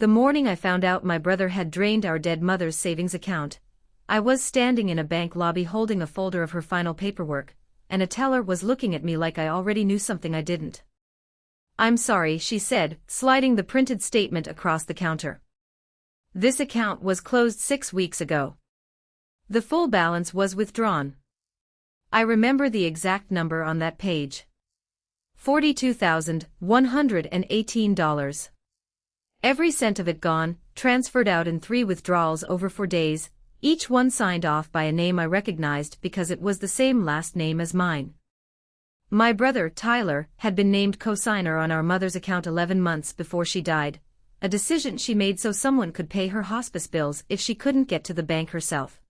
The morning I found out my brother had drained our dead mother's savings account, I was standing in a bank lobby holding a folder of her final paperwork, and a teller was looking at me like I already knew something I didn't. "I'm sorry," she said, sliding the printed statement across the counter. "This account was closed 6 weeks ago. The full balance was withdrawn." I remember the exact number on that page. $42,118. Every cent of it gone, transferred out in 3 withdrawals over 4 days, each one signed off by a name I recognized because it was the same last name as mine. My brother, Tyler, had been named co-signer on our mother's account 11 months before she died, a decision she made so someone could pay her hospice bills if she couldn't get to the bank herself.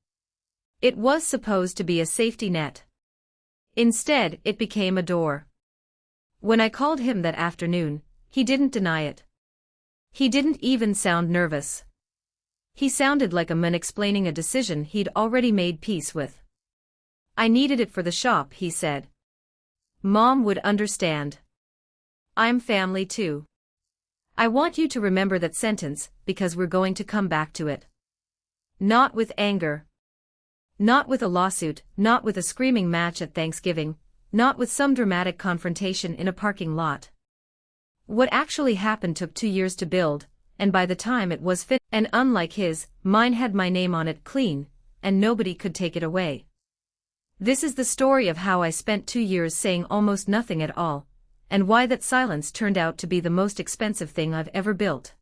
It was supposed to be a safety net. Instead, it became a door. When I called him that afternoon, he didn't deny it. He didn't even sound nervous. He sounded like a man explaining a decision he'd already made peace with. "I needed it for the shop," he said. "Mom would understand. I'm family too. I want you to remember that sentence, because we're going to come back to it. Not with anger. Not with a lawsuit, not with a screaming match at Thanksgiving, not with some dramatic confrontation in a parking lot. What actually happened took 2 years to build, and by the time it was finished, and unlike his, mine had my name on it clean, and nobody could take it away. This is the story of how I spent 2 years saying almost nothing at all, and why that silence turned out to be the most expensive thing I've ever built.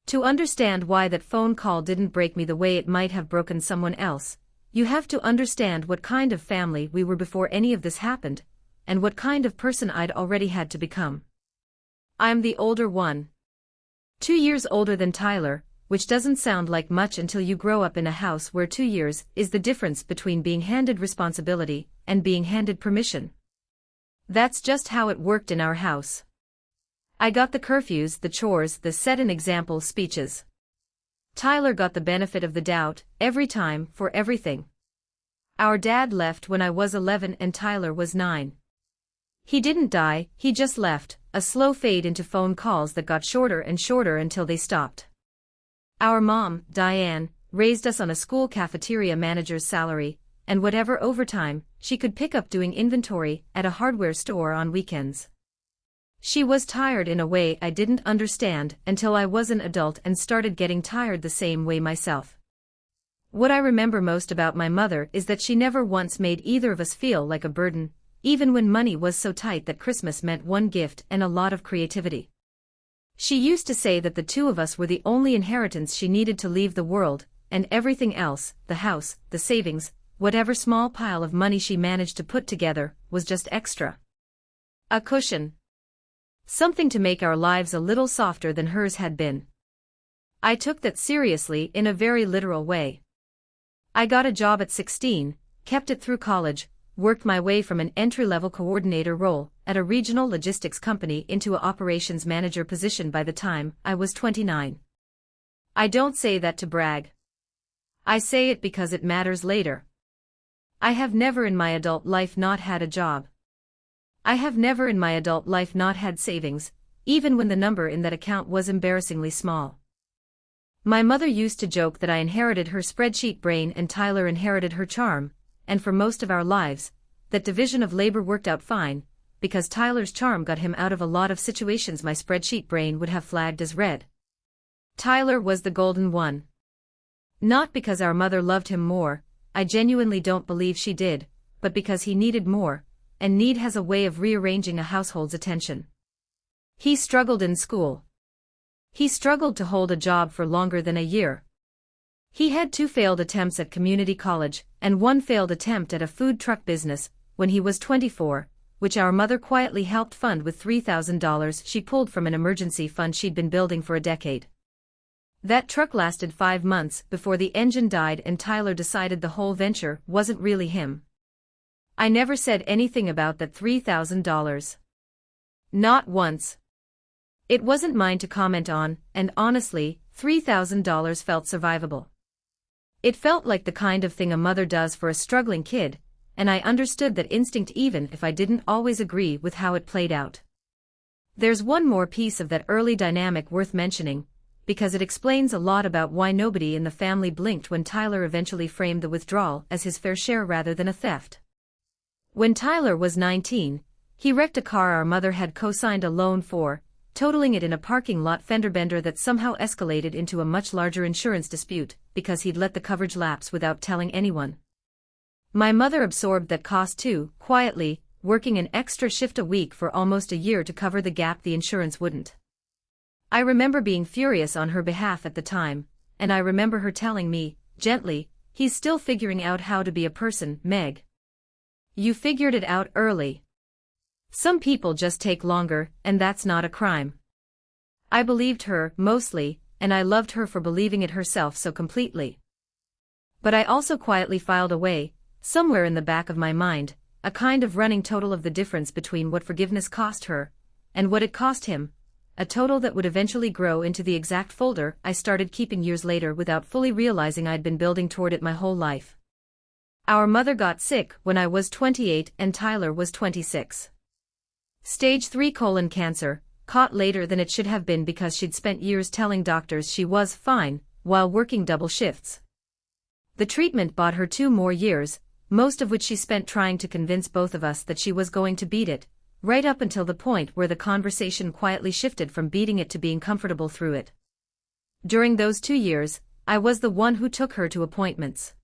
To understand why that phone call didn't break me the way it might have broken someone else, you have to understand what kind of family we were before any of this happened, and what kind of person I'd already had to become. I'm the older one. 2 years older than Tyler, which doesn't sound like much until you grow up in a house where 2 years is the difference between being handed responsibility and being handed permission. That's just how it worked in our house. I got the curfews, the chores, the set an example speeches. Tyler got the benefit of the doubt, every time, for everything. Our dad left when I was 11 and Tyler was 9. He didn't die, he just left, a slow fade into phone calls that got shorter and shorter until they stopped. Our mom, Diane, raised us on a school cafeteria manager's salary, and whatever overtime she could pick up doing inventory at a hardware store on weekends. She was tired in a way I didn't understand until I was an adult and started getting tired the same way myself. What I remember most about my mother is that she never once made either of us feel like a burden, even when money was so tight that Christmas meant one gift and a lot of creativity. She used to say that the 2 of us were the only inheritance she needed to leave the world, and everything else, the house, the savings, whatever small pile of money she managed to put together, was just extra. A cushion. Something to make our lives a little softer than hers had been. I took that seriously in a very literal way. I got a job at 16, kept it through college, worked my way from an entry-level coordinator role at a regional logistics company into an operations manager position by the time I was 29. I don't say that to brag. I say it because it matters later. I have never in my adult life not had a job. I have never in my adult life not had savings, even when the number in that account was embarrassingly small. My mother used to joke that I inherited her spreadsheet brain and Tyler inherited her charm, and for most of our lives, that division of labor worked out fine, because Tyler's charm got him out of a lot of situations my spreadsheet brain would have flagged as red. Tyler was the golden one. Not because our mother loved him more, I genuinely don't believe she did, but because he needed more, and need has a way of rearranging a household's attention. He struggled in school. He struggled to hold a job for longer than a year. He had 2 failed attempts at community college, and 1 failed attempt at a food truck business, when he was 24, which our mother quietly helped fund with $3,000 she pulled from an emergency fund she'd been building for a decade. That truck lasted 5 months before the engine died and Tyler decided the whole venture wasn't really him. I never said anything about that $3,000. Not once. It wasn't mine to comment on, and honestly, $3,000 felt survivable. It felt like the kind of thing a mother does for a struggling kid, and I understood that instinct even if I didn't always agree with how it played out. There's one more piece of that early dynamic worth mentioning, because it explains a lot about why nobody in the family blinked when Tyler eventually framed the withdrawal as his fair share rather than a theft. When Tyler was 19, he wrecked a car our mother had co-signed a loan for, totaling it in a parking lot fender bender that somehow escalated into a much larger insurance dispute because he'd let the coverage lapse without telling anyone. My mother absorbed that cost too, quietly, working an extra shift a week for almost a year to cover the gap the insurance wouldn't. I remember being furious on her behalf at the time, and I remember her telling me, gently, "He's still figuring out how to be a person, Meg. You figured it out early. Some people just take longer, and that's not a crime." I believed her, mostly, and I loved her for believing it herself so completely. But I also quietly filed away, somewhere in the back of my mind, a kind of running total of the difference between what forgiveness cost her, and what it cost him, a total that would eventually grow into the exact folder I started keeping years later without fully realizing I'd been building toward it my whole life. Our mother got sick when I was 28 and Tyler was 26. Stage 3 colon cancer, caught later than it should have been because she'd spent years telling doctors she was fine, while working double shifts. The treatment bought her 2 more years, most of which she spent trying to convince both of us that she was going to beat it, right up until the point where the conversation quietly shifted from beating it to being comfortable through it. During those 2 years, I was the one who took her to appointments.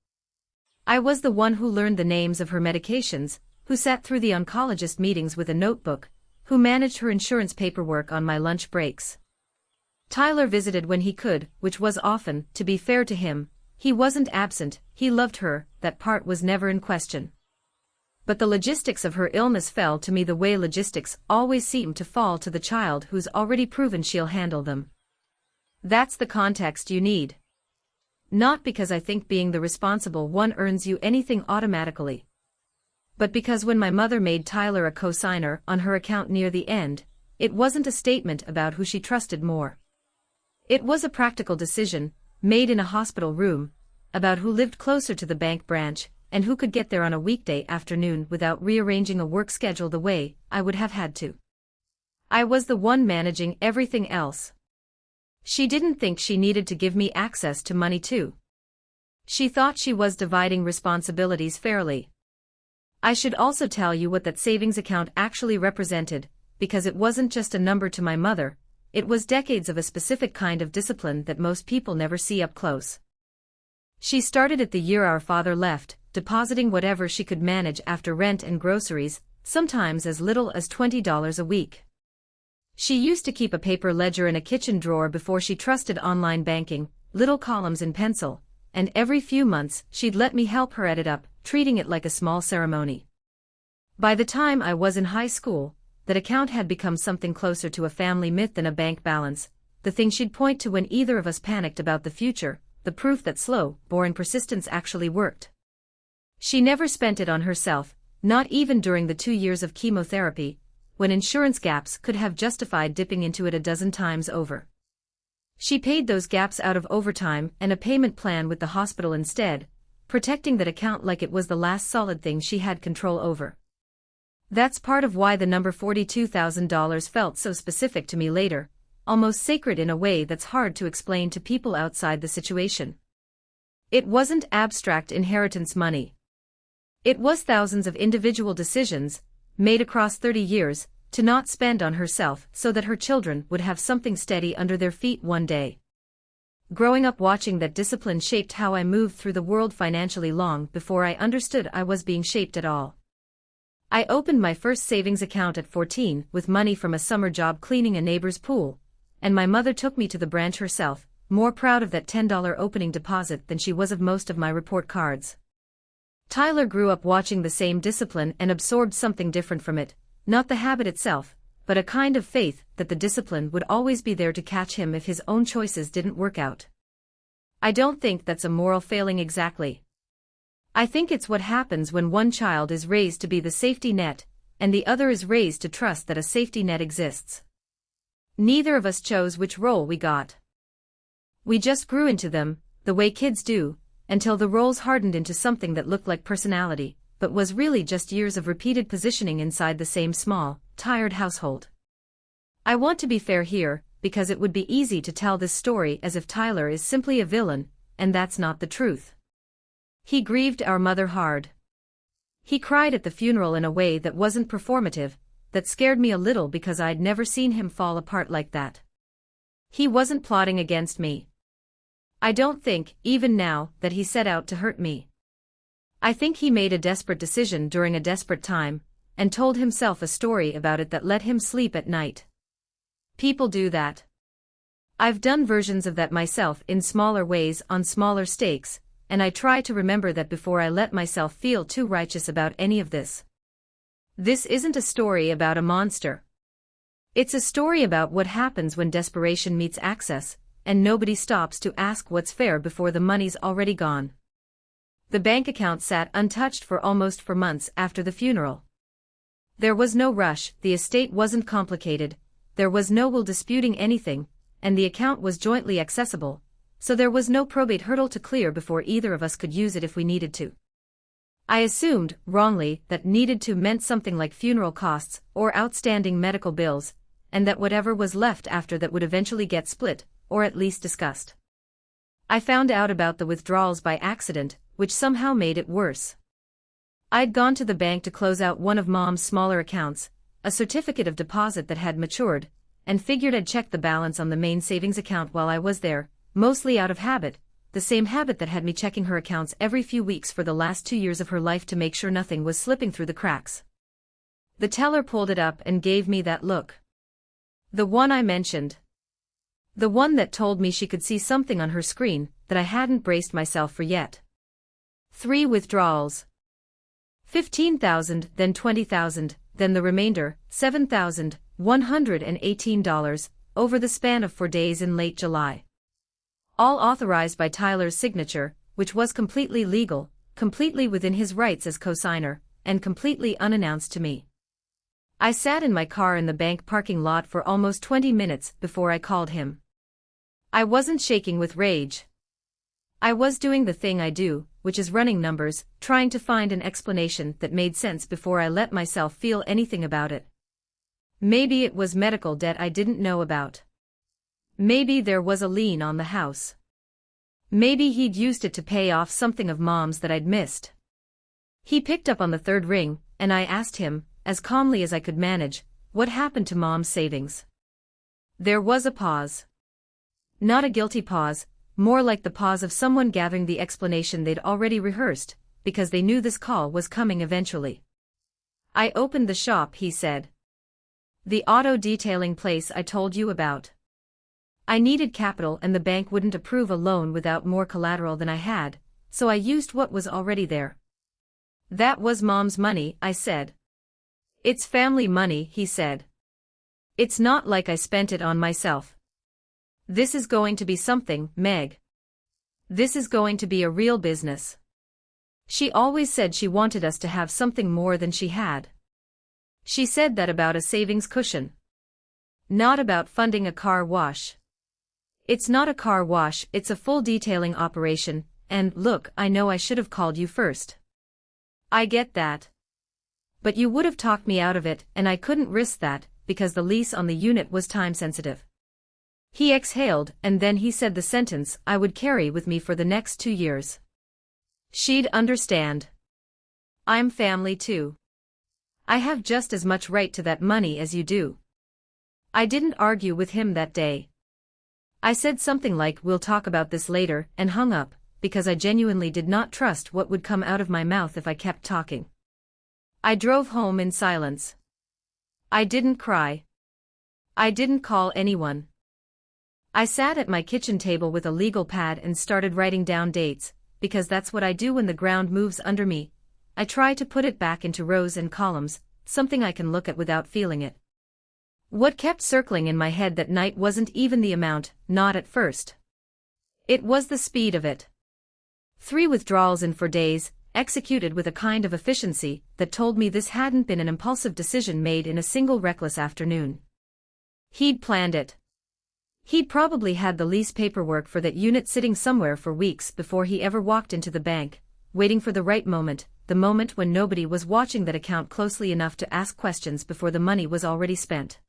I was the one who learned the names of her medications, who sat through the oncologist meetings with a notebook, who managed her insurance paperwork on my lunch breaks. Tyler visited when he could, which was often. To be fair to him, he wasn't absent, he loved her, that part was never in question. But the logistics of her illness fell to me the way logistics always seem to fall to the child who's already proven she'll handle them. That's the context you need. Not because I think being the responsible one earns you anything automatically. But because when my mother made Tyler a co-signer on her account near the end, it wasn't a statement about who she trusted more. It was a practical decision, made in a hospital room, about who lived closer to the bank branch, and who could get there on a weekday afternoon without rearranging a work schedule the way I would have had to. I was the one managing everything else. She didn't think she needed to give me access to money too. She thought she was dividing responsibilities fairly. I should also tell you what that savings account actually represented, because it wasn't just a number to my mother, it was decades of a specific kind of discipline that most people never see up close. She started it the year our father left, depositing whatever she could manage after rent and groceries, sometimes as little as $20 a week. She used to keep a paper ledger in a kitchen drawer before she trusted online banking, little columns in pencil, and every few months she'd let me help her add it up, treating it like a small ceremony. By the time I was in high school, that account had become something closer to a family myth than a bank balance, the thing she'd point to when either of us panicked about the future, the proof that slow, boring persistence actually worked. She never spent it on herself, not even during the 2 years of chemotherapy, when insurance gaps could have justified dipping into it a dozen times over. She paid those gaps out of overtime and a payment plan with the hospital instead, protecting that account like it was the last solid thing she had control over. That's part of why the number $42,000 felt so specific to me later, almost sacred in a way that's hard to explain to people outside the situation. It wasn't abstract inheritance money. It was thousands of individual decisions, made across 30 years, to not spend on herself so that her children would have something steady under their feet one day. Growing up watching that discipline shaped how I moved through the world financially long before I understood I was being shaped at all. I opened my first savings account at 14 with money from a summer job cleaning a neighbor's pool, and my mother took me to the branch herself, more proud of that $10 opening deposit than she was of most of my report cards. Tyler grew up watching the same discipline and absorbed something different from it, not the habit itself, but a kind of faith that the discipline would always be there to catch him if his own choices didn't work out. I don't think that's a moral failing exactly. I think it's what happens when one child is raised to be the safety net, and the other is raised to trust that a safety net exists. Neither of us chose which role we got. We just grew into them, the way kids do, until the roles hardened into something that looked like personality, but was really just years of repeated positioning inside the same small, tired household. I want to be fair here, because it would be easy to tell this story as if Tyler is simply a villain, and that's not the truth. He grieved our mother hard. He cried at the funeral in a way that wasn't performative, that scared me a little because I'd never seen him fall apart like that. He wasn't plotting against me. I don't think, even now, that he set out to hurt me. I think he made a desperate decision during a desperate time, and told himself a story about it that let him sleep at night. People do that. I've done versions of that myself in smaller ways on smaller stakes, and I try to remember that before I let myself feel too righteous about any of this. This isn't a story about a monster. It's a story about what happens when desperation meets access, and nobody stops to ask what's fair before the money's already gone. The bank account sat untouched for almost 4 months after the funeral. There was no rush, the estate wasn't complicated, there was no will disputing anything, and the account was jointly accessible, so there was no probate hurdle to clear before either of us could use it if we needed to. I assumed, wrongly, that needed to meant something like funeral costs or outstanding medical bills, and that whatever was left after that would eventually get split, or at least discussed. I found out about the withdrawals by accident, which somehow made it worse. I'd gone to the bank to close out one of Mom's smaller accounts, a certificate of deposit that had matured, and figured I'd check the balance on the main savings account while I was there, mostly out of habit, the same habit that had me checking her accounts every few weeks for the last 2 years of her life to make sure nothing was slipping through the cracks. The teller pulled it up and gave me that look. The one I mentioned. The one that told me she could see something on her screen that I hadn't braced myself for yet. 3 withdrawals. $15,000, then $20,000, then the remainder, $7,118, over the span of 4 days in late July. All authorized by Tyler's signature, which was completely legal, completely within his rights as co-signer, and completely unannounced to me. I sat in my car in the bank parking lot for almost 20 minutes before I called him. I wasn't shaking with rage. I was doing the thing I do, which is running numbers, trying to find an explanation that made sense before I let myself feel anything about it. Maybe it was medical debt I didn't know about. Maybe there was a lien on the house. Maybe he'd used it to pay off something of Mom's that I'd missed. He picked up on the 3rd ring, and I asked him, as calmly as I could manage, what happened to Mom's savings. There was a pause. Not a guilty pause, more like the pause of someone gathering the explanation they'd already rehearsed, because they knew this call was coming eventually. I opened the shop, he said. The auto detailing place I told you about. I needed capital and the bank wouldn't approve a loan without more collateral than I had, so I used what was already there. That was Mom's money, I said. It's family money, he said. It's not like I spent it on myself. This is going to be something, Meg. This is going to be a real business. She always said she wanted us to have something more than she had. She said that about a savings cushion. Not about funding a car wash. It's not a car wash, it's a full detailing operation, and look, I know I should have called you first. I get that. But you would have talked me out of it, and I couldn't risk that, because the lease on the unit was time-sensitive. He exhaled, and then he said the sentence I would carry with me for the next 2 years. She'd understand. I'm family too. I have just as much right to that money as you do. I didn't argue with him that day. I said something like, we'll talk about this later, and hung up, because I genuinely did not trust what would come out of my mouth if I kept talking. I drove home in silence. I didn't cry. I didn't call anyone. I sat at my kitchen table with a legal pad and started writing down dates, because that's what I do when the ground moves under me. I try to put it back into rows and columns, something I can look at without feeling it. What kept circling in my head that night wasn't even the amount, not at first. It was the speed of it. 3 withdrawals in 4 days, executed with a kind of efficiency that told me this hadn't been an impulsive decision made in a single reckless afternoon. He'd planned it. He'd probably had the lease paperwork for that unit sitting somewhere for weeks before he ever walked into the bank, waiting for the right moment, the moment when nobody was watching that account closely enough to ask questions before the money was already spent.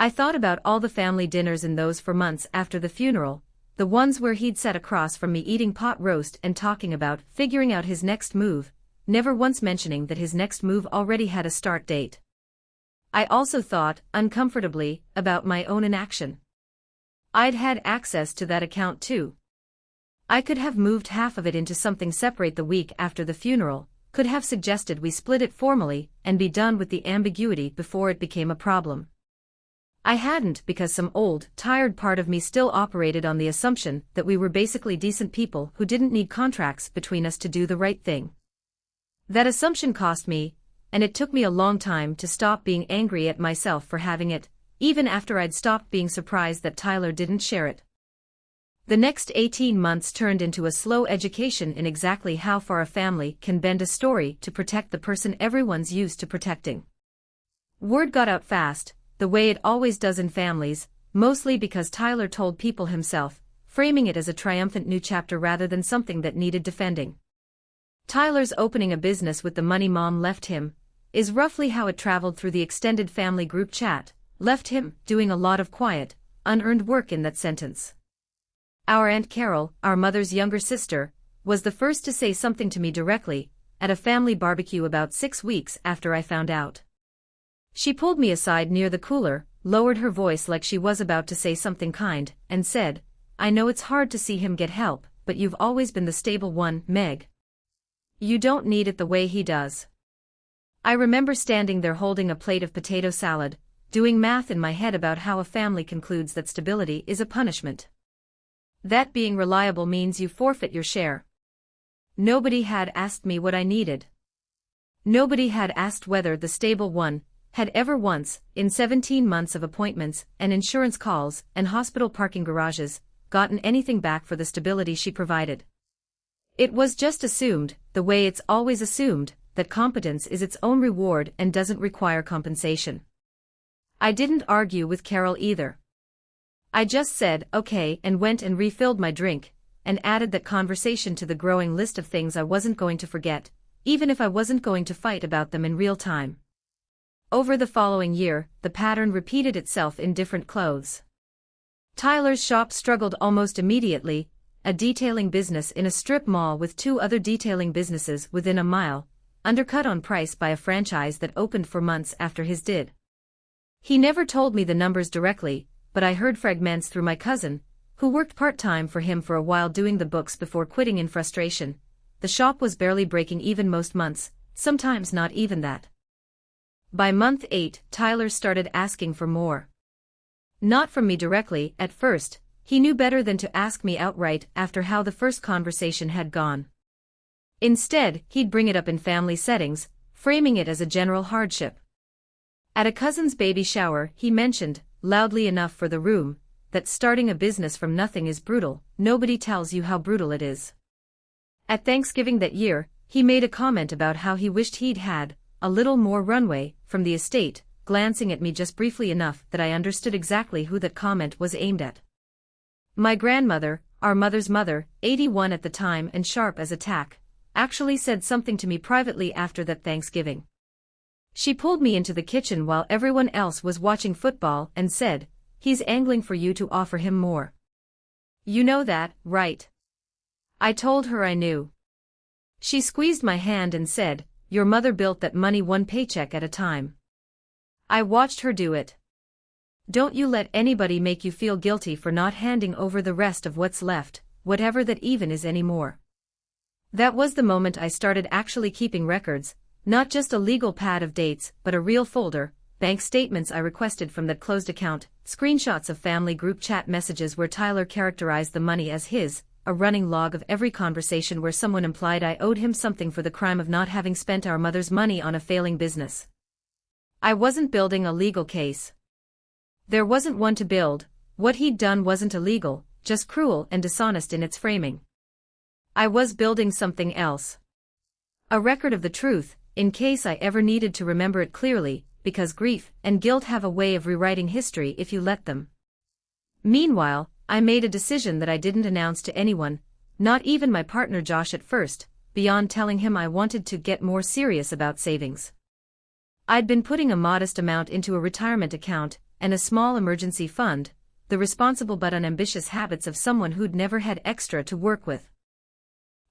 I thought about all the family dinners in those for months after the funeral, the ones where he'd sat across from me eating pot roast and talking about figuring out his next move, never once mentioning that his next move already had a start date. I also thought, uncomfortably, about my own inaction. I'd had access to that account too. I could have moved half of it into something separate the week after the funeral, could have suggested we split it formally and be done with the ambiguity before it became a problem. I hadn't because some old, tired part of me still operated on the assumption that we were basically decent people who didn't need contracts between us to do the right thing. That assumption cost me, and it took me a long time to stop being angry at myself for having it, even after I'd stopped being surprised that Tyler didn't share it. The next 18 months turned into a slow education in exactly how far a family can bend a story to protect the person everyone's used to protecting. Word got out fast, the way it always does in families, mostly because Tyler told people himself, framing it as a triumphant new chapter rather than something that needed defending. Tyler's opening a business with the money Mom left him is roughly how it traveled through the extended family group chat, left him doing a lot of quiet, unearned work in that sentence. Our Aunt Carol, our mother's younger sister, was the first to say something to me directly, at a family barbecue about 6 weeks after I found out. She pulled me aside near the cooler, lowered her voice like she was about to say something kind, and said, "I know it's hard to see him get help, but you've always been the stable one, Meg. You don't need it the way he does." I remember standing there holding a plate of potato salad, doing math in my head about how a family concludes that stability is a punishment. That being reliable means you forfeit your share. Nobody had asked me what I needed. Nobody had asked whether the stable one had ever once, in 17 months of appointments and insurance calls and hospital parking garages, gotten anything back for the stability she provided. It was just assumed, the way it's always assumed, that competence is its own reward and doesn't require compensation. I didn't argue with Carol either. I just said, okay, and went and refilled my drink, and added that conversation to the growing list of things I wasn't going to forget, even if I wasn't going to fight about them in real time. Over the following year, the pattern repeated itself in different clothes. Tyler's shop struggled almost immediately, a detailing business in a strip mall with 2 other detailing businesses within a mile, undercut on price by a franchise that opened for months after his did. He never told me the numbers directly, but I heard fragments through my cousin, who worked part-time for him for a while doing the books before quitting in frustration. The shop was barely breaking even most months, sometimes not even that. By month 8, Tyler started asking for more. Not from me directly, at first. He knew better than to ask me outright after how the first conversation had gone. Instead, he'd bring it up in family settings, framing it as a general hardship. At a cousin's baby shower, he mentioned, loudly enough for the room, that starting a business from nothing is brutal. Nobody tells you how brutal it is. At Thanksgiving that year, he made a comment about how he wished he'd had a little more runway from the estate, glancing at me just briefly enough that I understood exactly who that comment was aimed at. My grandmother, our mother's mother, 81 at the time and sharp as a tack, actually said something to me privately after that Thanksgiving. She pulled me into the kitchen while everyone else was watching football and said, "He's angling for you to offer him more. You know that, right?" I told her I knew. She squeezed my hand and said, "Your mother built that money one paycheck at a time." I watched her do it. Don't you let anybody make you feel guilty for not handing over the rest of what's left, whatever that even is anymore. That was the moment I started actually keeping records, not just a legal pad of dates, but a real folder, bank statements I requested from that closed account, screenshots of family group chat messages where Tyler characterized the money as his, a running log of every conversation where someone implied I owed him something for the crime of not having spent our mother's money on a failing business. I wasn't building a legal case. There wasn't one to build. What he'd done wasn't illegal, just cruel and dishonest in its framing. I was building something else. A record of the truth, in case I ever needed to remember it clearly, because grief and guilt have a way of rewriting history if you let them. Meanwhile, I made a decision that I didn't announce to anyone, not even my partner Josh at first, beyond telling him I wanted to get more serious about savings. I'd been putting a modest amount into a retirement account, and a small emergency fund, the responsible but unambitious habits of someone who'd never had extra to work with.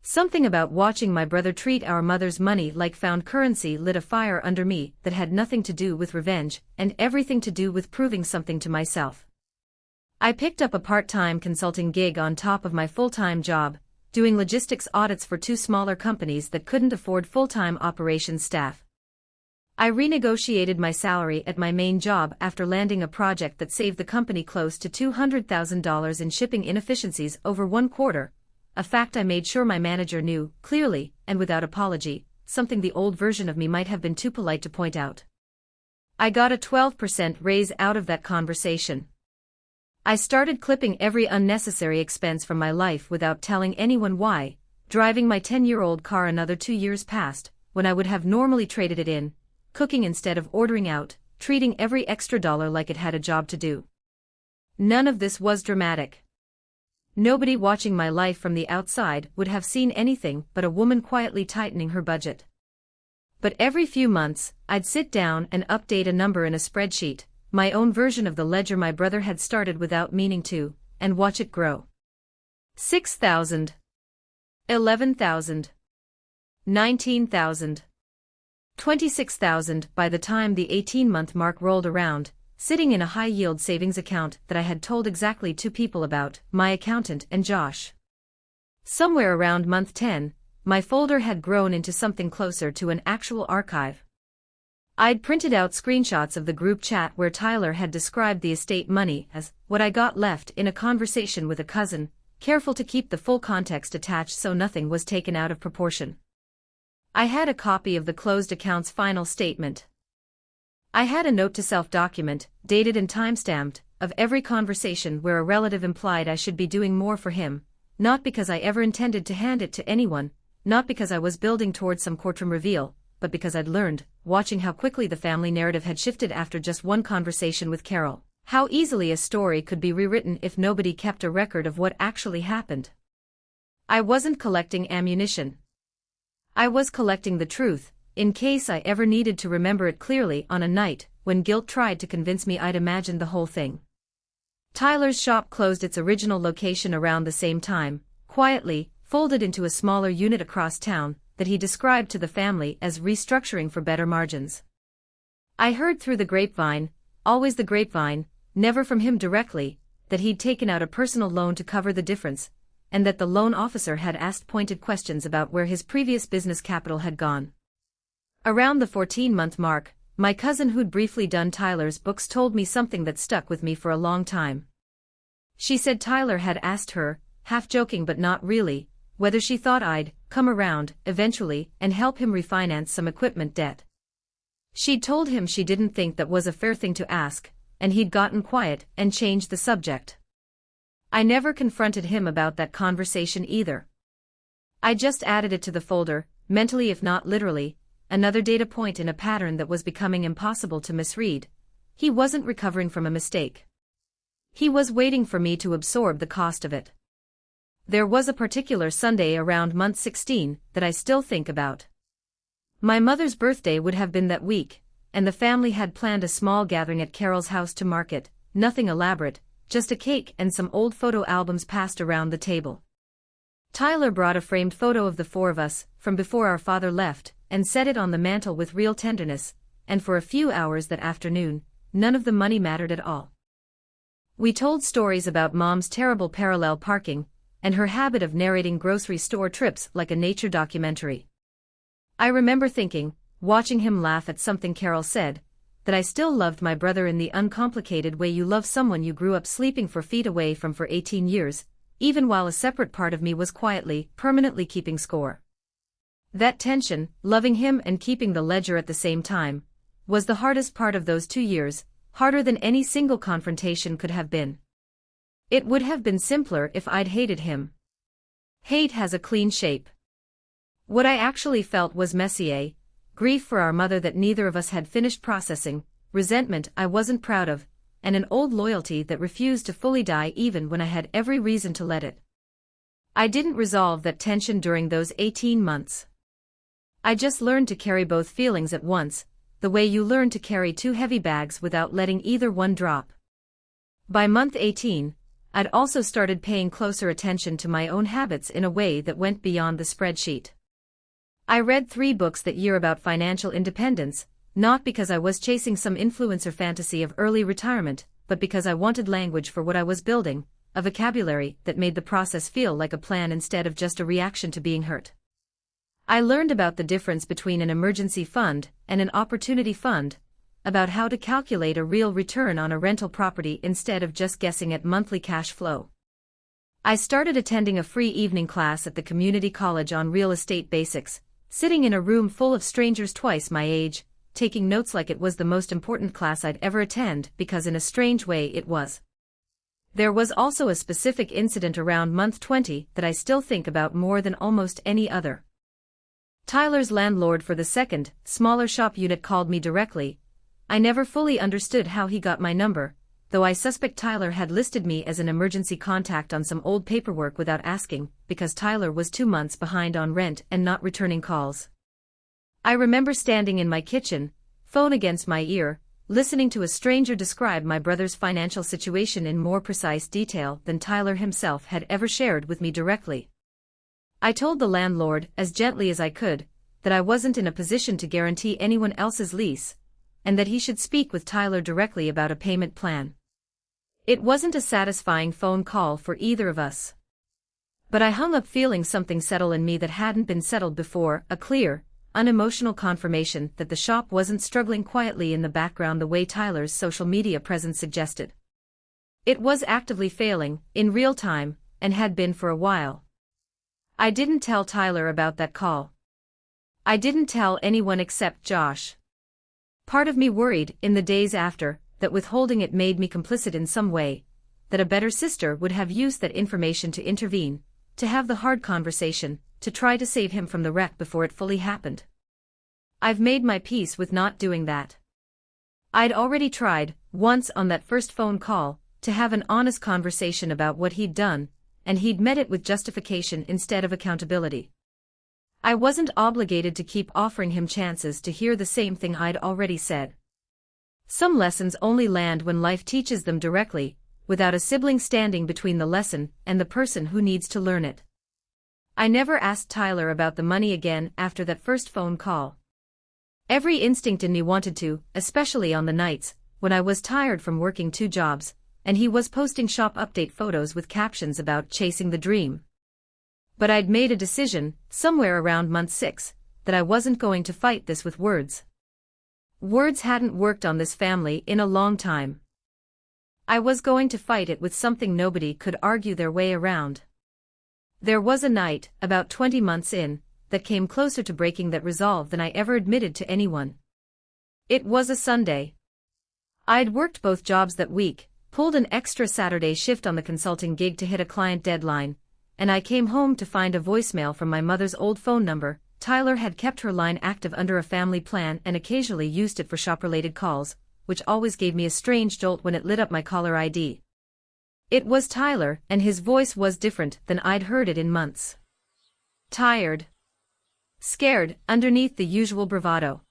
Something about watching my brother treat our mother's money like found currency lit a fire under me that had nothing to do with revenge and everything to do with proving something to myself. I picked up a part-time consulting gig on top of my full-time job, doing logistics audits for two smaller companies that couldn't afford full-time operations staff. I renegotiated my salary at my main job after landing a project that saved the company close to $200,000 in shipping inefficiencies over one quarter, a fact I made sure my manager knew, clearly, and without apology, something the old version of me might have been too polite to point out. I got a 12% raise out of that conversation. I started clipping every unnecessary expense from my life without telling anyone why, driving my 10-year-old car another 2 years past, when I would have normally traded it in, cooking instead of ordering out, treating every extra dollar like it had a job to do. None of this was dramatic. Nobody watching my life from the outside would have seen anything but a woman quietly tightening her budget. But every few months, I'd sit down and update a number in a spreadsheet, my own version of the ledger my brother had started without meaning to, and watch it grow. 6,000. 11,000. 19,000. 26,000 by the time the 18-month mark rolled around, sitting in a high-yield savings account that I had told exactly 2 people about, my accountant and Josh. Somewhere around month 10, my folder had grown into something closer to an actual archive. I'd printed out screenshots of the group chat where Tyler had described the estate money as what I got left in a conversation with a cousin, careful to keep the full context attached so nothing was taken out of proportion. I had a copy of the closed account's final statement. I had a note-to-self document, dated and time-stamped, of every conversation where a relative implied I should be doing more for him, not because I ever intended to hand it to anyone, not because I was building towards some courtroom reveal, but because I'd learned, watching how quickly the family narrative had shifted after just one conversation with Carol, how easily a story could be rewritten if nobody kept a record of what actually happened. I wasn't collecting ammunition. I was collecting the truth, in case I ever needed to remember it clearly on a night when guilt tried to convince me I'd imagined the whole thing. Tyler's shop closed its original location around the same time, quietly, folded into a smaller unit across town that he described to the family as restructuring for better margins. I heard through the grapevine, always the grapevine, never from him directly, that he'd taken out a personal loan to cover the difference, and that the loan officer had asked pointed questions about where his previous business capital had gone. Around the 14-month mark, my cousin who'd briefly done Tyler's books told me something that stuck with me for a long time. She said Tyler had asked her, half joking but not really, whether she thought I'd come around, eventually, and help him refinance some equipment debt. She'd told him she didn't think that was a fair thing to ask, and he'd gotten quiet and changed the subject. I never confronted him about that conversation either. I just added it to the folder, mentally if not literally, another data point in a pattern that was becoming impossible to misread. He wasn't recovering from a mistake. He was waiting for me to absorb the cost of it. There was a particular Sunday around month 16 that I still think about. My mother's birthday would have been that week, and the family had planned a small gathering at Carol's house to mark it, nothing elaborate, just a cake and some old photo albums passed around the table. Tyler brought a framed photo of the 4 of us, from before our father left, and set it on the mantel with real tenderness, and for a few hours that afternoon, none of the money mattered at all. We told stories about Mom's terrible parallel parking, and her habit of narrating grocery store trips like a nature documentary. I remember thinking, watching him laugh at something Carol said, that I still loved my brother in the uncomplicated way you love someone you grew up sleeping 4 feet away from for 18 years, even while a separate part of me was quietly, permanently keeping score. That tension, loving him and keeping the ledger at the same time, was the hardest part of those 2 years, harder than any single confrontation could have been. It would have been simpler if I'd hated him. Hate has a clean shape. What I actually felt was messier, grief for our mother that neither of us had finished processing, resentment I wasn't proud of, and an old loyalty that refused to fully die even when I had every reason to let it. I didn't resolve that tension during those 18 months. I just learned to carry both feelings at once, the way you learn to carry 2 heavy bags without letting either one drop. By month 18, I'd also started paying closer attention to my own habits in a way that went beyond the spreadsheet. I read 3 books that year about financial independence, not because I was chasing some influencer fantasy of early retirement, but because I wanted language for what I was building, a vocabulary that made the process feel like a plan instead of just a reaction to being hurt. I learned about the difference between an emergency fund and an opportunity fund, about how to calculate a real return on a rental property instead of just guessing at monthly cash flow. I started attending a free evening class at the community college on real estate basics, sitting in a room full of strangers twice my age, taking notes like it was the most important class I'd ever attend because in a strange way it was. There was also a specific incident around month 20 that I still think about more than almost any other. Tyler's landlord for the second, smaller shop unit called me directly. I never fully understood how he got my number, though I suspect Tyler had listed me as an emergency contact on some old paperwork without asking, because Tyler was 2 months behind on rent and not returning calls. I remember standing in my kitchen, phone against my ear, listening to a stranger describe my brother's financial situation in more precise detail than Tyler himself had ever shared with me directly. I told the landlord, as gently as I could, that I wasn't in a position to guarantee anyone else's lease, and that he should speak with Tyler directly about a payment plan. It wasn't a satisfying phone call for either of us. But I hung up feeling something settle in me that hadn't been settled before, a clear, unemotional confirmation that the shop wasn't struggling quietly in the background the way Tyler's social media presence suggested. It was actively failing, in real time, and had been for a while. I didn't tell Tyler about that call. I didn't tell anyone except Josh. Part of me worried, in the days after, that withholding it made me complicit in some way, that a better sister would have used that information to intervene, to have the hard conversation, to try to save him from the wreck before it fully happened. I've made my peace with not doing that. I'd already tried, once on that first phone call, to have an honest conversation about what he'd done, and he'd met it with justification instead of accountability. I wasn't obligated to keep offering him chances to hear the same thing I'd already said. Some lessons only land when life teaches them directly, without a sibling standing between the lesson and the person who needs to learn it. I never asked Tyler about the money again after that first phone call. Every instinct in me wanted to, especially on the nights when I was tired from working 2 jobs, and he was posting shop update photos with captions about chasing the dream. But I'd made a decision, somewhere around month 6, that I wasn't going to fight this with words. Words hadn't worked on this family in a long time. I was going to fight it with something nobody could argue their way around. There was a night, about 20 months in, that came closer to breaking that resolve than I ever admitted to anyone. It was a Sunday. I'd worked both jobs that week, pulled an extra Saturday shift on the consulting gig to hit a client deadline, and I came home to find a voicemail from my mother's old phone number. Tyler had kept her line active under a family plan and occasionally used it for shop-related calls, which always gave me a strange jolt when it lit up my caller ID. It was Tyler, and his voice was different than I'd heard it in months. Tired. Scared, underneath the usual bravado.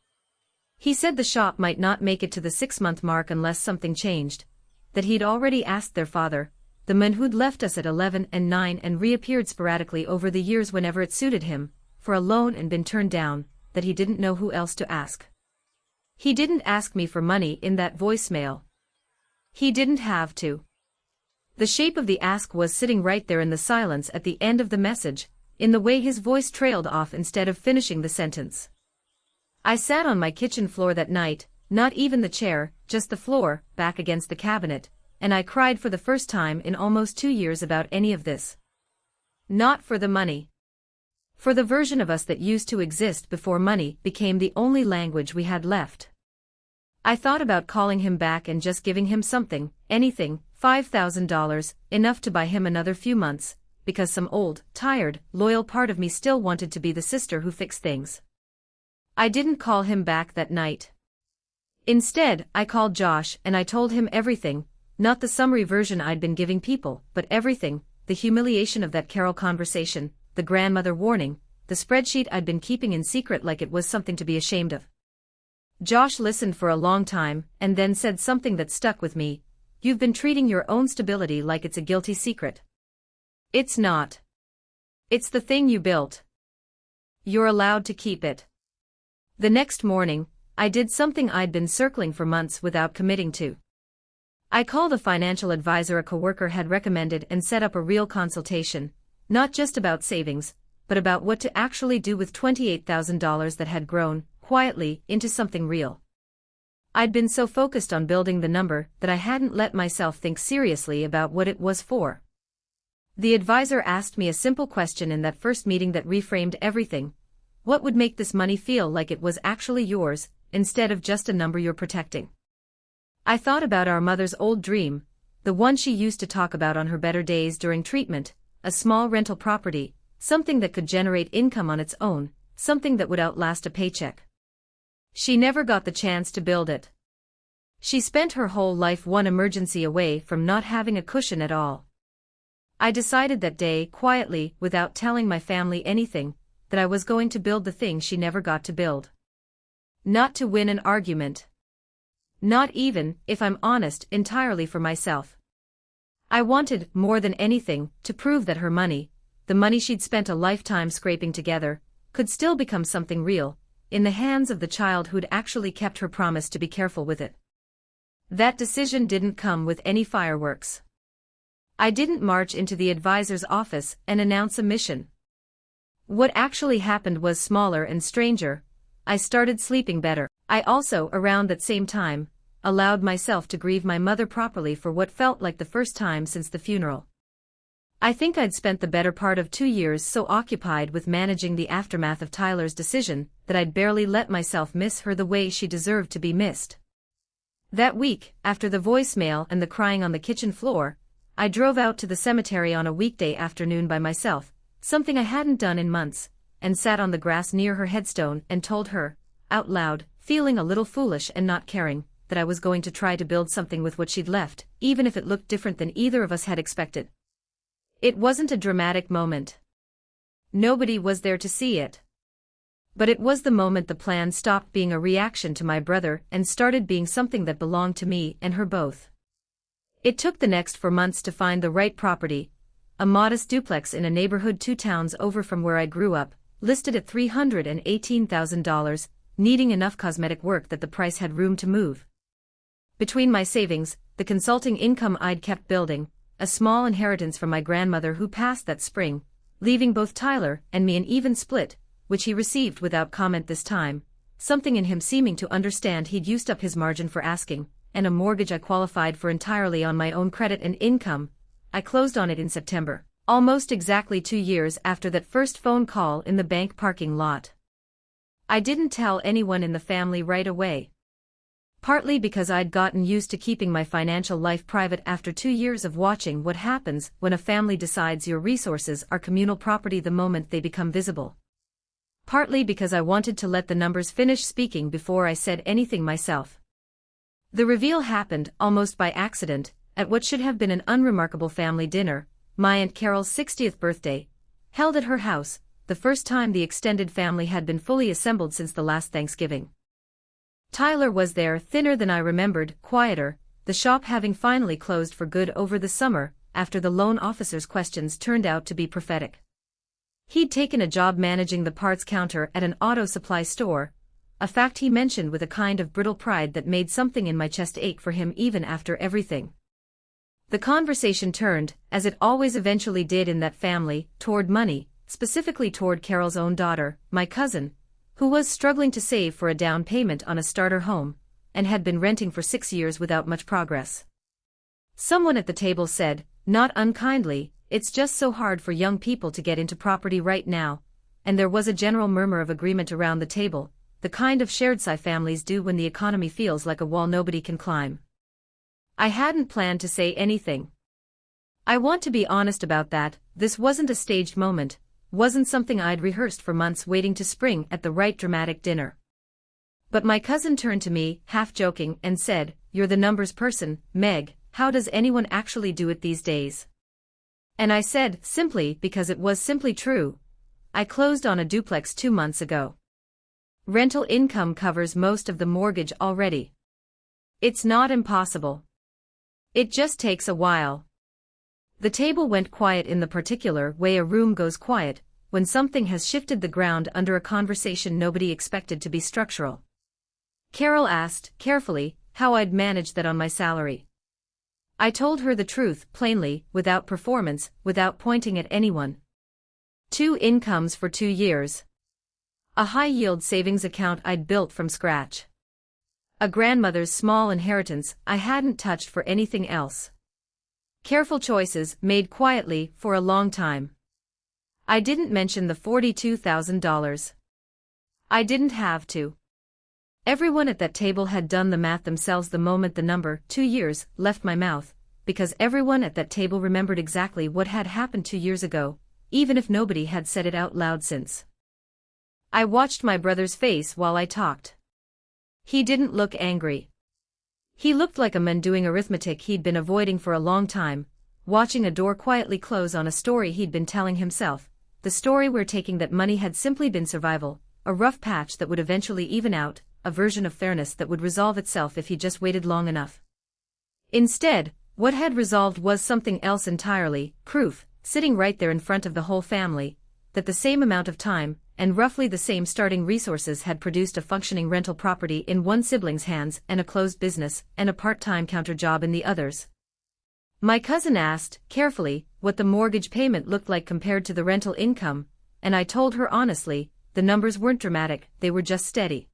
He said the shop might not make it to the 6-month mark unless something changed, that he'd already asked their father, the man who'd left us at 11 and 9 and reappeared sporadically over the years whenever it suited him, for a loan and been turned down, that he didn't know who else to ask. He didn't ask me for money in that voicemail. He didn't have to. The shape of the ask was sitting right there in the silence at the end of the message, in the way his voice trailed off instead of finishing the sentence. I sat on my kitchen floor that night, not even the chair, just the floor, back against the cabinet, and I cried for the first time in almost 2 years about any of this. Not for the money. For the version of us that used to exist before money became the only language we had left. I thought about calling him back and just giving him something, anything, $5,000, enough to buy him another few months, because some old, tired, loyal part of me still wanted to be the sister who fixed things. I didn't call him back that night. Instead, I called Josh and I told him everything, not the summary version I'd been giving people, but everything, the humiliation of that Carol conversation, the grandmother warning, the spreadsheet I'd been keeping in secret like it was something to be ashamed of. Josh listened for a long time and then said something that stuck with me. You've been treating your own stability like it's a guilty secret. It's not. It's the thing you built. You're allowed to keep it. The next morning, I did something I'd been circling for months without committing to. I called a financial advisor a coworker had recommended and set up a real consultation, not just about savings, but about what to actually do with $28,000 that had grown, quietly, into something real. I'd been so focused on building the number that I hadn't let myself think seriously about what it was for. The advisor asked me a simple question in that first meeting that reframed everything. What would make this money feel like it was actually yours, instead of just a number you're protecting? I thought about our mother's old dream, the one she used to talk about on her better days during treatment, a small rental property, something that could generate income on its own, something that would outlast a paycheck. She never got the chance to build it. She spent her whole life one emergency away from not having a cushion at all. I decided that day, quietly, without telling my family anything, that I was going to build the thing she never got to build. Not to win an argument. Not even, if I'm honest, entirely for myself. I wanted, more than anything, to prove that her money, the money she'd spent a lifetime scraping together, could still become something real, in the hands of the child who'd actually kept her promise to be careful with it. That decision didn't come with any fireworks. I didn't march into the advisor's office and announce a mission. What actually happened was smaller and stranger. I started sleeping better. I also, around that same time, allowed myself to grieve my mother properly for what felt like the first time since the funeral. I think I'd spent the better part of 2 years so occupied with managing the aftermath of Tyler's decision that I'd barely let myself miss her the way she deserved to be missed. That week, after the voicemail and the crying on the kitchen floor, I drove out to the cemetery on a weekday afternoon by myself, something I hadn't done in months, and sat on the grass near her headstone and told her, out loud, feeling a little foolish and not caring, that I was going to try to build something with what she'd left, even if it looked different than either of us had expected. It wasn't a dramatic moment. Nobody was there to see it. But it was the moment the plan stopped being a reaction to my brother and started being something that belonged to me and her both. It took the next 4 months to find the right property, a modest duplex in a neighborhood 2 towns over from where I grew up, listed at $318,000, needing enough cosmetic work that the price had room to move. Between my savings, the consulting income I'd kept building, a small inheritance from my grandmother who passed that spring, leaving both Tyler and me an even split, which he received without comment this time, something in him seeming to understand he'd used up his margin for asking, and a mortgage I qualified for entirely on my own credit and income. I closed on it in September, almost exactly 2 years after that first phone call in the bank parking lot. I didn't tell anyone in the family right away. Partly because I'd gotten used to keeping my financial life private after 2 years of watching what happens when a family decides your resources are communal property the moment they become visible. Partly because I wanted to let the numbers finish speaking before I said anything myself. The reveal happened, almost by accident, at what should have been an unremarkable family dinner, my Aunt Carol's 60th birthday, held at her house, the first time the extended family had been fully assembled since the last Thanksgiving. Tyler was there, thinner than I remembered, quieter, the shop having finally closed for good over the summer, after the loan officer's questions turned out to be prophetic. He'd taken a job managing the parts counter at an auto supply store, a fact he mentioned with a kind of brittle pride that made something in my chest ache for him even after everything. The conversation turned, as it always eventually did in that family, toward money, specifically toward Carol's own daughter, my cousin, who was struggling to save for a down payment on a starter home, and had been renting for 6 years without much progress. Someone at the table said, not unkindly, "It's just so hard for young people to get into property right now," and there was a general murmur of agreement around the table, the kind of shared sigh families do when the economy feels like a wall nobody can climb. I hadn't planned to say anything. I want to be honest about that. This wasn't a staged moment, wasn't something I'd rehearsed for months waiting to spring at the right dramatic dinner. But my cousin turned to me, half joking, and said, "You're the numbers person, Meg, how does anyone actually do it these days?" And I said, simply because it was simply true, "I closed on a duplex 2 months ago." Rental income covers most of the mortgage already. It's not impossible. It just takes a while. The table went quiet in the particular way a room goes quiet when something has shifted the ground under a conversation nobody expected to be structural. Carol asked, carefully, how I'd managed that on my salary. I told her the truth, plainly, without performance, without pointing at anyone. 2 incomes for 2 years. A high-yield savings account I'd built from scratch. A grandmother's small inheritance I hadn't touched for anything else. Careful choices made quietly for a long time. I didn't mention the $42,000. I didn't have to. Everyone at that table had done the math themselves the moment the number 2 years left my mouth, because everyone at that table remembered exactly what had happened 2 years ago, even if nobody had said it out loud since. I watched my brother's face while I talked. He didn't look angry. He looked like a man doing arithmetic he'd been avoiding for a long time, watching a door quietly close on a story he'd been telling himself, the story where taking that money had simply been survival, a rough patch that would eventually even out, a version of fairness that would resolve itself if he just waited long enough. Instead, what had resolved was something else entirely, proof, sitting right there in front of the whole family, that the same amount of time, and roughly the same starting resources had produced a functioning rental property in one sibling's hands and a closed business and a part-time counter job in the other's. My cousin asked, carefully, what the mortgage payment looked like compared to the rental income, and I told her honestly, the numbers weren't dramatic, they were just steady.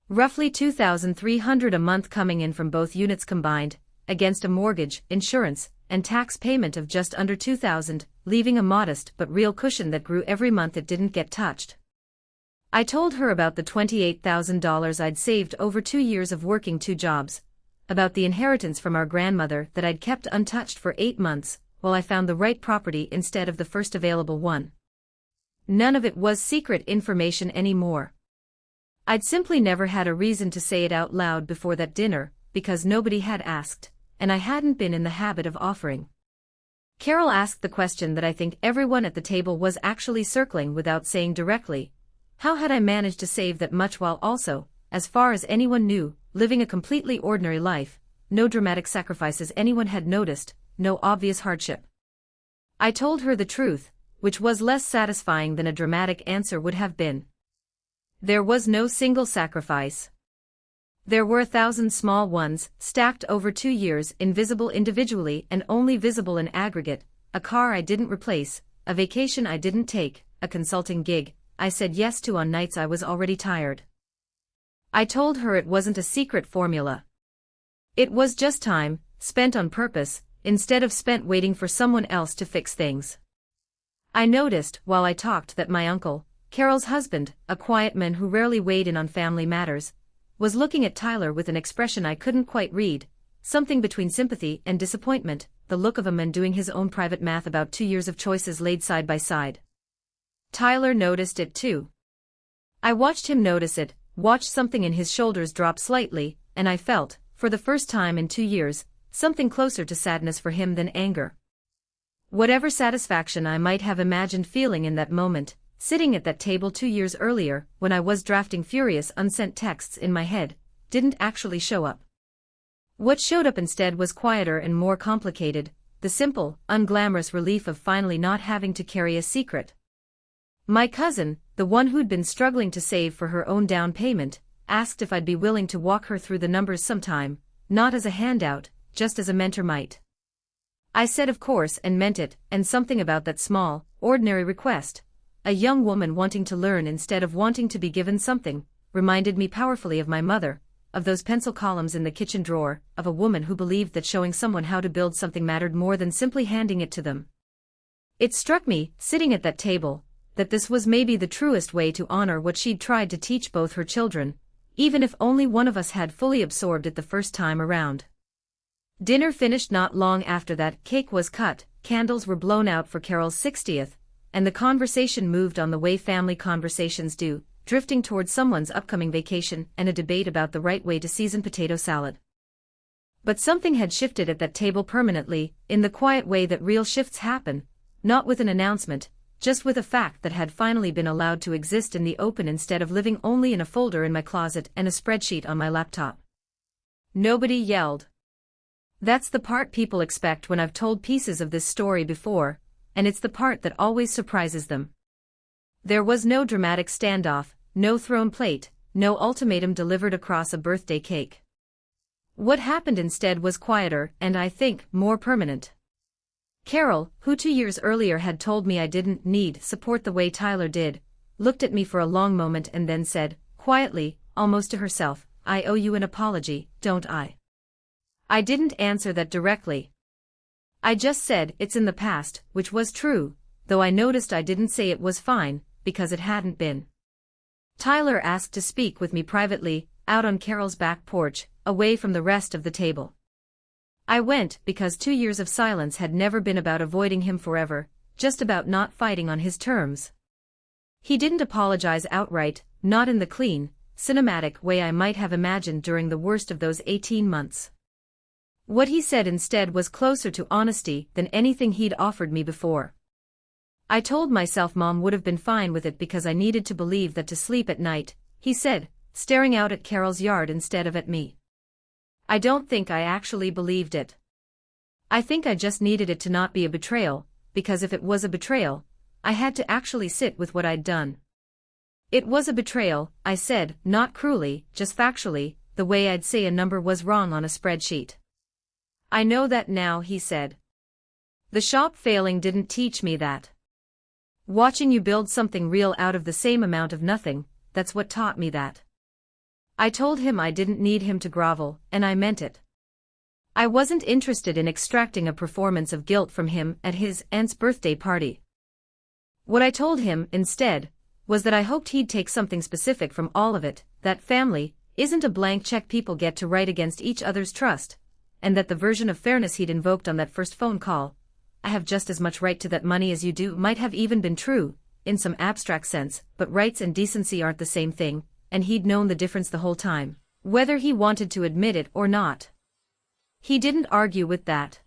Roughly $2,300 a month coming in from both units combined, against a mortgage, insurance, and tax payment of just under $2,000, leaving a modest but real cushion that grew every month it didn't get touched. I told her about the $28,000 I'd saved over 2 years of working 2 jobs, about the inheritance from our grandmother that I'd kept untouched for 8 months, while I found the right property instead of the first available one. None of it was secret information anymore. I'd simply never had a reason to say it out loud before that dinner, because nobody had asked, and I hadn't been in the habit of offering. Carol asked the question that I think everyone at the table was actually circling without saying directly. How had I managed to save that much while also, as far as anyone knew, living a completely ordinary life, no dramatic sacrifices anyone had noticed, no obvious hardship? I told her the truth, which was less satisfying than a dramatic answer would have been. There was no single sacrifice. There were 1,000 small ones, stacked over 2 years, invisible individually and only visible in aggregate, a car I didn't replace, a vacation I didn't take, a consulting gig I said yes to on nights I was already tired. I told her it wasn't a secret formula. It was just time, spent on purpose, instead of spent waiting for someone else to fix things. I noticed, while I talked, that my uncle, Carol's husband, a quiet man who rarely weighed in on family matters, was looking at Tyler with an expression I couldn't quite read, something between sympathy and disappointment, the look of a man doing his own private math about 2 years of choices laid side by side. Tyler noticed it too. I watched him notice it, watched something in his shoulders drop slightly, and I felt, for the first time in 2 years, something closer to sadness for him than anger. Whatever satisfaction I might have imagined feeling in that moment, sitting at that table 2 years earlier, when I was drafting furious unsent texts in my head, didn't actually show up. What showed up instead was quieter and more complicated, the simple, unglamorous relief of finally not having to carry a secret. My cousin, the one who'd been struggling to save for her own down payment, asked if I'd be willing to walk her through the numbers sometime, not as a handout, just as a mentor might. I said of course and meant it, and something about that small, ordinary request, a young woman wanting to learn instead of wanting to be given something, reminded me powerfully of my mother, of those pencil columns in the kitchen drawer, of a woman who believed that showing someone how to build something mattered more than simply handing it to them. It struck me, sitting at that table, that this was maybe the truest way to honor what she'd tried to teach both her children, even if only one of us had fully absorbed it the first time around. Dinner finished not long after that, cake was cut, candles were blown out for Carol's 60th, and the conversation moved on the way family conversations do, drifting towards someone's upcoming vacation and a debate about the right way to season potato salad. But something had shifted at that table permanently, in the quiet way that real shifts happen, not with an announcement, just with a fact that had finally been allowed to exist in the open instead of living only in a folder in my closet and a spreadsheet on my laptop. Nobody yelled. That's the part people expect when I've told pieces of this story before, and it's the part that always surprises them. There was no dramatic standoff, no thrown plate, no ultimatum delivered across a birthday cake. What happened instead was quieter and, I think, more permanent. Carol, who 2 years earlier had told me I didn't need support the way Tyler did, looked at me for a long moment and then said, quietly, almost to herself, I owe you an apology, don't I? I didn't answer that directly. I just said, it's in the past, which was true, though I noticed I didn't say it was fine, because it hadn't been. Tyler asked to speak with me privately, out on Carol's back porch, away from the rest of the table. I went because 2 years of silence had never been about avoiding him forever, just about not fighting on his terms. He didn't apologize outright, not in the clean, cinematic way I might have imagined during the worst of those 18 months. What he said instead was closer to honesty than anything he'd offered me before. I told myself Mom would have been fine with it because I needed to believe that to sleep at night, he said, staring out at Carol's yard instead of at me. I don't think I actually believed it. I think I just needed it to not be a betrayal, because if it was a betrayal, I had to actually sit with what I'd done. It was a betrayal, I said, not cruelly, just factually, the way I'd say a number was wrong on a spreadsheet. I know that now, he said. The shop failing didn't teach me that. Watching you build something real out of the same amount of nothing, that's what taught me that. I told him I didn't need him to grovel, and I meant it. I wasn't interested in extracting a performance of guilt from him at his aunt's birthday party. What I told him, instead, was that I hoped he'd take something specific from all of it, that family isn't a blank check people get to write against each other's trust, and that the version of fairness he'd invoked on that first phone call, I have just as much right to that money as you do, might have even been true, in some abstract sense, but rights and decency aren't the same thing, and he'd known the difference the whole time, whether he wanted to admit it or not. He didn't argue with that.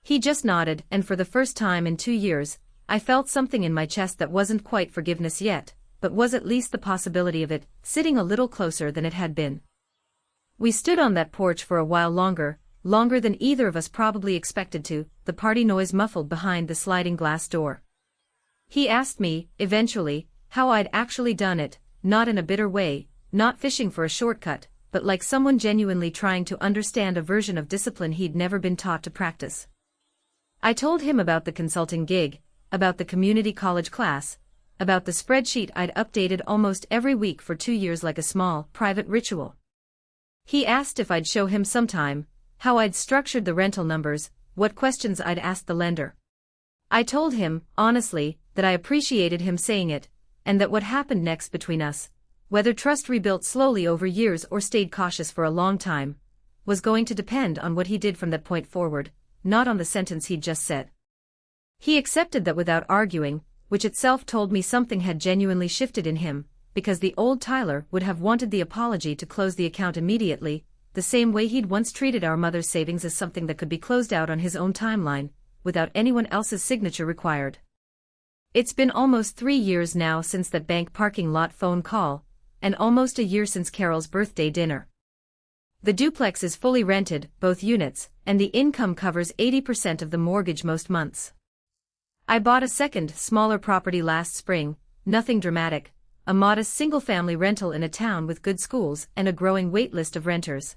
He just nodded, and for the first time in 2 years, I felt something in my chest that wasn't quite forgiveness yet, but was at least the possibility of it, sitting a little closer than it had been. We stood on that porch for a while longer than either of us probably expected to, the party noise muffled behind the sliding glass door. He asked me, eventually, how I'd actually done it, not in a bitter way, not fishing for a shortcut, but like someone genuinely trying to understand a version of discipline he'd never been taught to practice. I told him about the consulting gig, about the community college class, about the spreadsheet I'd updated almost every week for 2 years like a small, private ritual. He asked if I'd show him sometime, how I'd structured the rental numbers, what questions I'd asked the lender. I told him, honestly, that I appreciated him saying it, and that what happened next between us, whether trust rebuilt slowly over years or stayed cautious for a long time, was going to depend on what he did from that point forward, not on the sentence he'd just said. He accepted that without arguing, which itself told me something had genuinely shifted in him, because the old Tyler would have wanted the apology to close the account immediately, the same way he'd once treated our mother's savings as something that could be closed out on his own timeline, without anyone else's signature required. It's been almost 3 years now since that bank parking lot phone call, and almost a year since Carol's birthday dinner. The duplex is fully rented, both units, and the income covers 80% of the mortgage most months. I bought a second, smaller property last spring, nothing dramatic, a modest single-family rental in a town with good schools and a growing wait list of renters.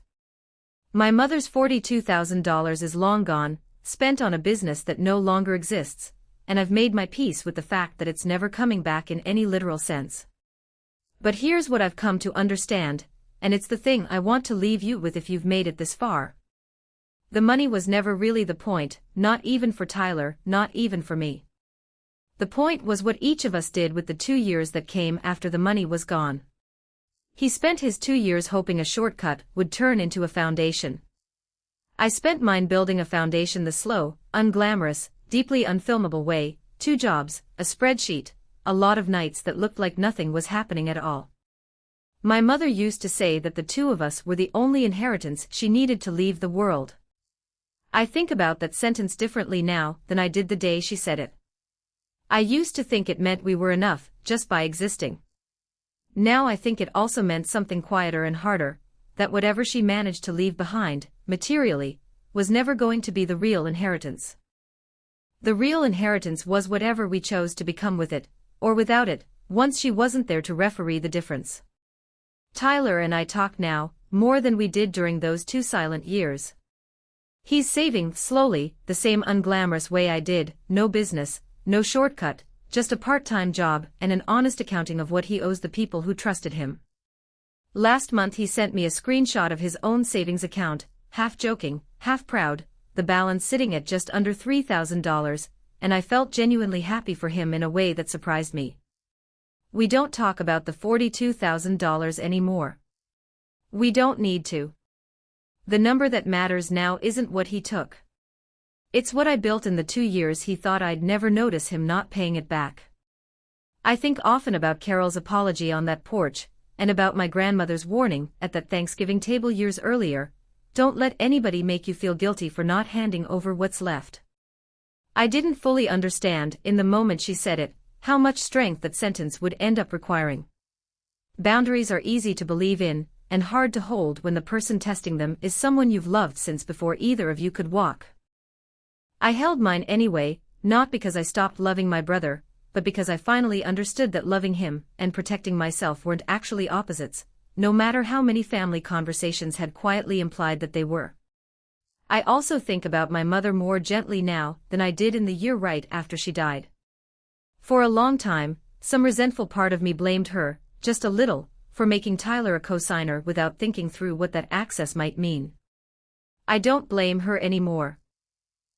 My mother's $42,000 is long gone, spent on a business that no longer exists, and I've made my peace with the fact that it's never coming back in any literal sense. But here's what I've come to understand, and it's the thing I want to leave you with if you've made it this far. The money was never really the point, not even for Tyler, not even for me. The point was what each of us did with the 2 years that came after the money was gone. He spent his 2 years hoping a shortcut would turn into a foundation. I spent mine building a foundation the slow, unglamorous, deeply unfilmable way, 2 jobs, a spreadsheet, a lot of nights that looked like nothing was happening at all. My mother used to say that the 2 of us were the only inheritance she needed to leave the world. I think about that sentence differently now than I did the day she said it. I used to think it meant we were enough, just by existing. Now I think it also meant something quieter and harder, that whatever she managed to leave behind, materially, was never going to be the real inheritance. The real inheritance was whatever we chose to become with it, or without it, once she wasn't there to referee the difference. Tyler and I talk now, more than we did during those 2 silent years. He's saving, slowly, the same unglamorous way I did, no business, no shortcut, just a part-time job and an honest accounting of what he owes the people who trusted him. Last month he sent me a screenshot of his own savings account, half joking, half proud, the balance sitting at just under $3,000, and I felt genuinely happy for him in a way that surprised me. We don't talk about the $42,000 anymore. We don't need to. The number that matters now isn't what he took. It's what I built in the 2 years he thought I'd never notice him not paying it back. I think often about Carol's apology on that porch, and about my grandmother's warning at that Thanksgiving table years earlier, don't let anybody make you feel guilty for not handing over what's left. I didn't fully understand, in the moment she said it, how much strength that sentence would end up requiring. Boundaries are easy to believe in, and hard to hold when the person testing them is someone you've loved since before either of you could walk. I held mine anyway, not because I stopped loving my brother, but because I finally understood that loving him and protecting myself weren't actually opposites, no matter how many family conversations had quietly implied that they were. I also think about my mother more gently now than I did in the year right after she died. For a long time, some resentful part of me blamed her, just a little, for making Tyler a co-signer without thinking through what that access might mean. I don't blame her anymore.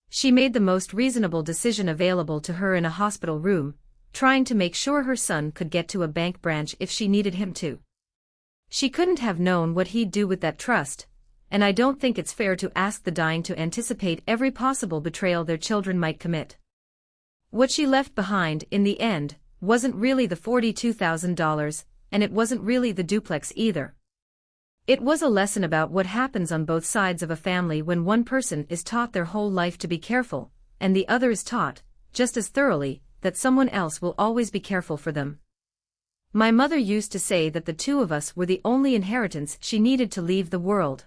She made the most reasonable decision available to her in a hospital room, trying to make sure her son could get to a bank branch if she needed him to. She couldn't have known what he'd do with that trust, and I don't think it's fair to ask the dying to anticipate every possible betrayal their children might commit. What she left behind, in the end, wasn't really the $42,000, and it wasn't really the duplex either. It was a lesson about what happens on both sides of a family when one person is taught their whole life to be careful, and the other is taught, just as thoroughly, that someone else will always be careful for them. My mother used to say that the 2 of us were the only inheritance she needed to leave the world.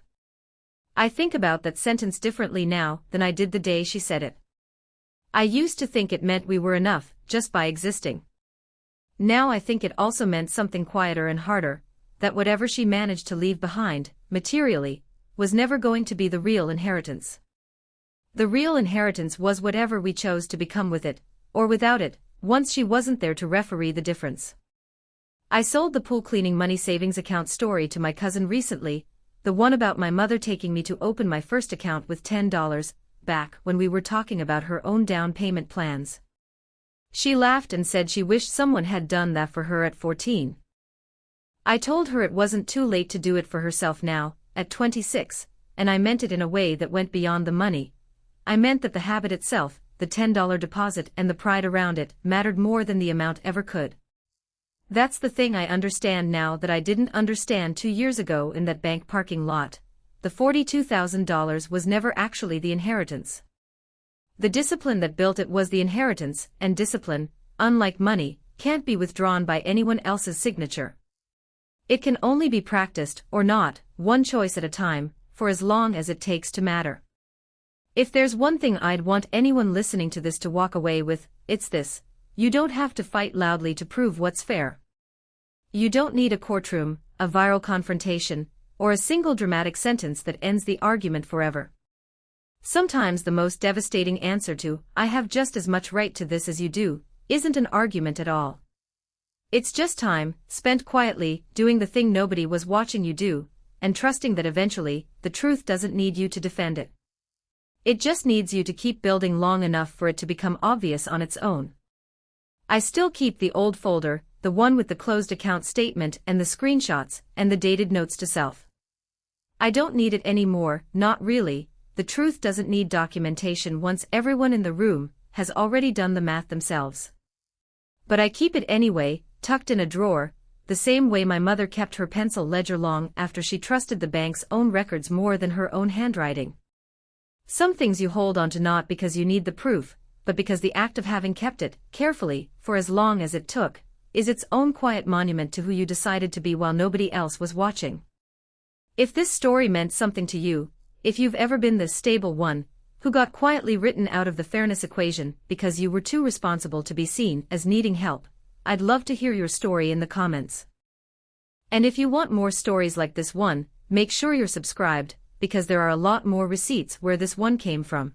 I think about that sentence differently now than I did the day she said it. I used to think it meant we were enough, just by existing. Now I think it also meant something quieter and harder, that whatever she managed to leave behind, materially, was never going to be the real inheritance. The real inheritance was whatever we chose to become with it, or without it, once she wasn't there to referee the difference. I sold the pool cleaning money savings account story to my cousin recently, the one about my mother taking me to open my first account with $10, back when we were talking about her own down payment plans. She laughed and said she wished someone had done that for her at 14. I told her it wasn't too late to do it for herself now, at 26, and I meant it in a way that went beyond the money. I meant that the habit itself, the $10 deposit and the pride around it, mattered more than the amount ever could. That's the thing I understand now that I didn't understand 2 years ago in that bank parking lot. The $42,000 was never actually the inheritance. The discipline that built it was the inheritance, and discipline, unlike money, can't be withdrawn by anyone else's signature. It can only be practiced, or not, one choice at a time, for as long as it takes to matter. If there's one thing I'd want anyone listening to this to walk away with, it's this: you don't have to fight loudly to prove what's fair. You don't need a courtroom, a viral confrontation, or a single dramatic sentence that ends the argument forever. Sometimes the most devastating answer to, "I have just as much right to this as you do," isn't an argument at all. It's just time, spent quietly, doing the thing nobody was watching you do, and trusting that eventually, the truth doesn't need you to defend it. It just needs you to keep building long enough for it to become obvious on its own. I still keep the old folder, the one with the closed account statement and the screenshots and the dated notes to self. I don't need it anymore, not really. The truth doesn't need documentation once everyone in the room has already done the math themselves. But I keep it anyway, tucked in a drawer, the same way my mother kept her pencil ledger long after she trusted the bank's own records more than her own handwriting. Some things you hold on to not because you need the proof, but because the act of having kept it, carefully, for as long as it took, is its own quiet monument to who you decided to be while nobody else was watching. If this story meant something to you, if you've ever been this stable one, who got quietly written out of the fairness equation because you were too responsible to be seen as needing help, I'd love to hear your story in the comments. And if you want more stories like this one, make sure you're subscribed, because there are a lot more receipts where this one came from.